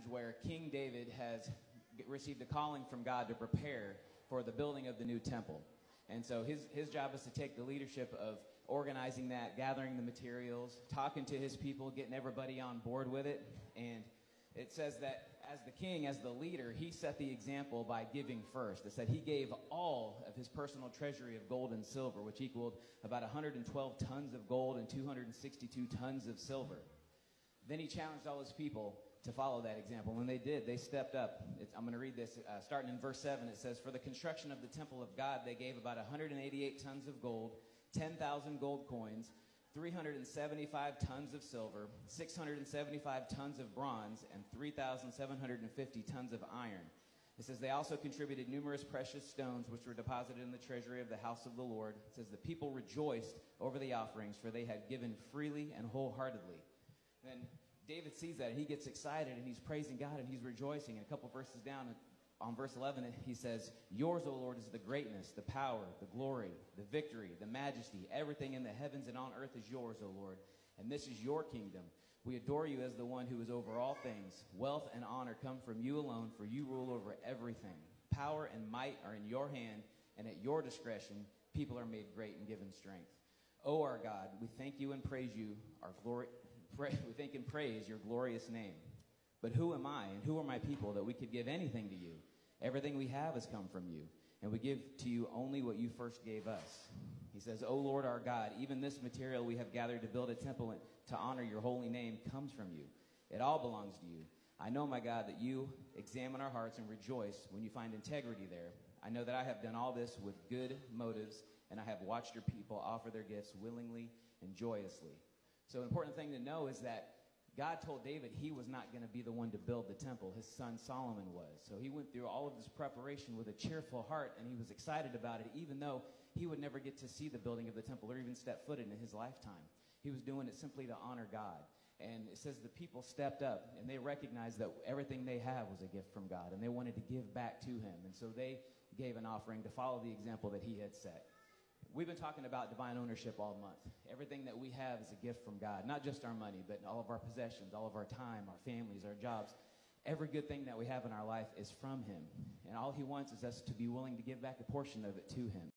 where King David has received a calling from God to prepare for the building of the new temple. And so his job is to take the leadership of organizing that, gathering the materials, talking to his people, getting everybody on board with it. And it says that as the king, as the leader, he set the example by giving first. It said he gave all of his personal treasury of gold and silver, which equaled about 112 tons of gold and 262 tons of silver. Then he challenged all his people to follow that example. When they did, they stepped up. I'm going to read this starting in verse 7. It says, "For the construction of the temple of God, they gave about 188 tons of gold, 10,000 gold coins, 375 tons of silver, 675 tons of bronze, and 3,750 tons of iron." It says they also contributed numerous precious stones which were deposited in the treasury of the house of the Lord. It says the people rejoiced over the offerings, for they had given freely and wholeheartedly. Then David sees that and he gets excited and he's praising God and he's rejoicing. And a couple verses down on verse 11, he says, "Yours, O Lord, is the greatness, the power, the glory, the victory, the majesty. Everything in the heavens and on earth is yours, O Lord. And this is your kingdom. We adore you as the one who is over all things. Wealth and honor come from you alone, for you rule over everything. Power and might are in your hand, and at your discretion people are made great and given strength. O our God, we thank you and praise you, we thank and praise your glorious name. But who am I and who are my people that we could give anything to you? Everything we have has come from you, and we give to you only what you first gave us." He says, "O Lord our God, even this material we have gathered to build a temple to honor your holy name comes from you. It all belongs to you. I know, my God, that you examine our hearts and rejoice when you find integrity there. I know that I have done all this with good motives, and I have watched your people offer their gifts willingly and joyously." So an important thing to know is that God told David he was not going to be the one to build the temple. His son Solomon was. So he went through all of this preparation with a cheerful heart, and he was excited about it, even though he would never get to see the building of the temple or even step foot in his lifetime. He was doing it simply to honor God. And it says the people stepped up, and they recognized that everything they have was a gift from God, and they wanted to give back to him. And so they gave an offering to follow the example that he had set. We've been talking about divine ownership all month. Everything that we have is a gift from God, not just our money, but all of our possessions, all of our time, our families, our jobs. Every good thing that we have in our life is from him. And all he wants is us to be willing to give back a portion of it to him.